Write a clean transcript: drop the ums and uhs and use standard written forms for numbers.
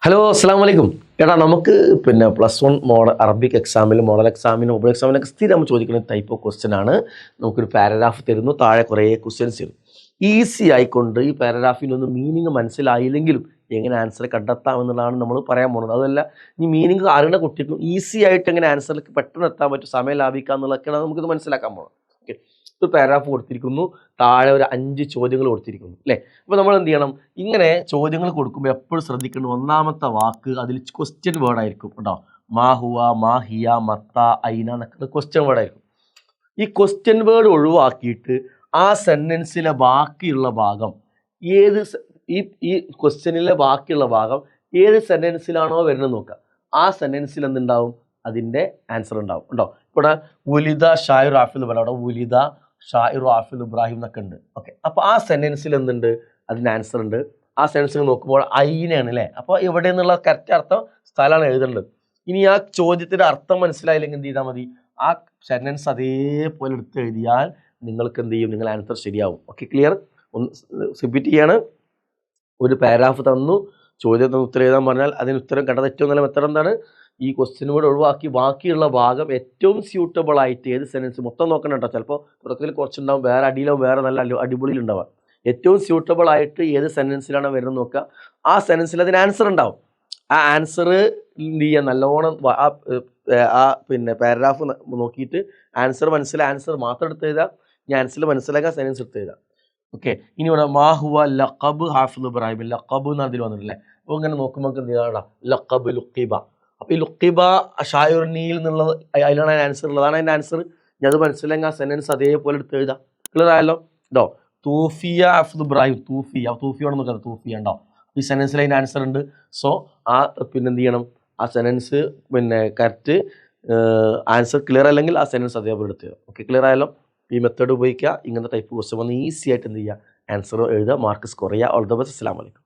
Hello അസ്സാം വലൈക്കും. എടാ നമുക്ക് +1 മോഡൽ അറബിക് എക്സാമിലും മോഡൽ എക്സാമിനും മൊബൈൽ എക്സാമിനൊക്കെ സ്ഥിരം നമ്മൾ ചോദിക്കുന്ന ടൈപ്പ് ഓഫ് ക്വസ്റ്റ്യൻ ആണ്. നമുക്കൊരു പാരഗ്രാഫ് തരുന്നു, താഴെ കുറേ ക്വസ്റ്റ്യൻസ് തരും. ഈസി ആയിക്കൊണ്ട് ഈ പാരഗ്രാഫിനൊന്നും മീനിങ് മനസ്സിലായില്ലെങ്കിലും എങ്ങനെ ആൻസർ കണ്ടെത്താം എന്നുള്ളതാണ് നമ്മൾ പറയാൻ പോകുന്നത്. അതല്ല, ഈ മീനിങ് അറിയുന്ന കുട്ടിക്കും ഈസി ആയിട്ട് എങ്ങനെ ആൻസറിലേക്ക് പെട്ടെന്ന് എത്താൻ പറ്റും, സമയം ലാഭിക്കുക എന്നുള്ളതൊക്കെയാണ് നമുക്കിത് മനസ്സിലാക്കാൻ പോകുന്നത്. ഓക്കെ, ഒരു പാരഗ്രാഫ് കൊടുത്തിരിക്കുന്നു, താഴെ ഒരു 5 ചോദ്യങ്ങൾ കൊടുത്തിരിക്കുന്നു അല്ലേ. അപ്പോൾ നമ്മൾ എന്ത് ചെയ്യണം, ഇങ്ങനെ ചോദ്യങ്ങൾ കൊടുക്കുമ്പോൾ എപ്പോഴും ശ്രദ്ധിക്കേണ്ട ഒന്നാമത്തെ വാക്ക് അതിൽ ക്വസ്റ്റ്യൻ വേർഡ് ആയിരിക്കും കേട്ടോ. മാ ഹുവ, മാ ഹിയ, മത്ത, ഐന എന്നൊക്കെ ക്വസ്റ്റ്യൻ വേർഡ് ആയിരിക്കും. ഈ ക്വസ്റ്റ്യൻ വേർഡ് ഒഴിവാക്കിയിട്ട് ആ സെൻറ്റൻസിലെ ബാക്കിയുള്ള ഭാഗം ഏത് ഈ ഈ ക്വസ്റ്റ്യനിലെ ബാക്കിയുള്ള ഭാഗം ഏത് സെൻറ്റൻസിലാണോ വരുന്നത് നോക്കുക. ആ സെൻറ്റൻസിൽ എന്തുണ്ടാവും, അതിൻ്റെ ആൻസർ ഉണ്ടാവും ഉണ്ടോ. ഇവിടെ ഉലിദ ഷായിർ ആഫിൽ എന്ന് പറയാം, അവിടെ ഉലിദ ഷായിർ ആഫിൽ ഇബ്രാഹിം എന്നൊക്കെ ഉണ്ട്. ഓക്കെ, അപ്പോൾ ആ സെൻറ്റൻസിൽ എന്തുണ്ട്, അതിന് ആൻസർ ഉണ്ട്. ആ സെൻറ്റൻസിൽ നോക്കുമ്പോൾ ഐനാണ് അല്ലേ. അപ്പോൾ ഇവിടെ നിന്നുള്ള കറക്റ്റ് അർത്ഥം സ്ഥലമാണ് എഴുതേണ്ടത്. ഇനി ആ ചോദ്യത്തിൻ്റെ അർത്ഥം മനസ്സിലായില്ലെങ്കിൽ എന്ത് ചെയ്താൽ മതി, ആ സെൻറ്റൻസ് അതേപോലെ എടുത്ത് എഴുതിയാൽ നിങ്ങൾക്ക് എന്ത് ചെയ്യും, നിങ്ങൾ ആൻസർ ശരിയാവും. Okay, clear. ഒന്ന് സബ്മിറ്റ് ചെയ്യാണ്. ഒരു പാരാഗ്രാഫ് തന്നു, ചോദ്യത്തിന് ഉത്തരം എഴുതാൻ പറഞ്ഞാൽ അതിന് ഉത്തരം കണ്ടത് ഏറ്റവും നല്ല മെത്തേഡ് എന്താണ്, ഈ ക്വസ്റ്റ്യൻ കൂടെ ഒഴിവാക്കി ബാക്കിയുള്ള ഭാഗം ഏറ്റവും സ്യൂട്ടബിൾ ആയിട്ട് ഏത് സെൻറ്റൻസ് മൊത്തം നോക്കണം കേട്ടോ. ചിലപ്പോൾ തുടക്കത്തിൽ കുറച്ചുണ്ടാവും, വേറെ അടിയിലാവും, വേറെ നല്ല അടിപൊളിയിലുണ്ടാവുക. ഏറ്റവും സ്യൂട്ടബിൾ ആയിട്ട് ഏത് സെൻറ്റൻസിലാണ് വരുന്നത് നോക്കുക. ആ സെൻറ്റൻസിൽ അതിന് ആൻസർ ഉണ്ടാവും. ആ ആൻസർ എന്ത് ചെയ്യുക, നല്ലോണം ആ പാരഗ്രാഫ് നോക്കിയിട്ട് ആൻസർ ആൻസർ മാത്രം എടുത്ത് എഴുതാം. ഈ ആൻസർ മനസ്സിലാക്കാൻ സെൻറ്റൻസ് എടുത്ത് എഴുതാം. ഓക്കെ, ഇനി ഇവിടെ മാ ഹുവ ലഖബ് ഹാഫിദ് ഇബ്രാഹിം, ലഖബ് എന്ന് അതിൽ വന്നിട്ടില്ലേ. അപ്പോൾ ഇങ്ങനെ നോക്കുമ്പോൾ എന്താണ് ലഖബ് ലുഖിബ. അപ്പോൾ ഈ ലുഖിബ ഷായുർനിയിൽ എന്നുള്ളത് അതിലാണ് ആൻസർ ഉള്ളത്, അതാണ് അതിൻ്റെ ആൻസർ. ഞാൻ അത് മനസ്സിലാക്കി ആ സെൻറ്റൻസ് അതേപോലെ എടുത്ത് എഴുതാം. ക്ലിയർ ആയല്ലോ കേട്ടോ. തൂഫിയ ഹാഫിദ് ഇബ്രാഹിം, തൂഫിയോടെ നോക്കാം, തൂഫിയ ഉണ്ടോ. ഈ സെൻറ്റൻസിൽ അതിൻ്റെ ആൻസർ ഉണ്ട്. സോ ആ എന്ത് ചെയ്യണം, ആ സെൻറ്റൻസ് കറക്റ്റ് ആൻസർ ക്ലിയർ അല്ലെങ്കിൽ ആ സെൻറ്റൻസ് അതേപോലെ എടുത്ത് എഴുതാം. ഓക്കെ, ക്ലിയർ ആയല്ലോ. ഈ മെത്തേഡ് ഉപയോഗിക്കുക. ഇങ്ങനത്തെ ടൈപ്പ് ക്വസ്റ്റ്യൻ വന്ന് ഈസി ആയിട്ട് എന്ത് ചെയ്യുക, ആൻസർ എഴുതുക, മാർക്ക് സ്കോർ ചെയ്യുക. All the best. അസ്സലാമു അലൈക്കും.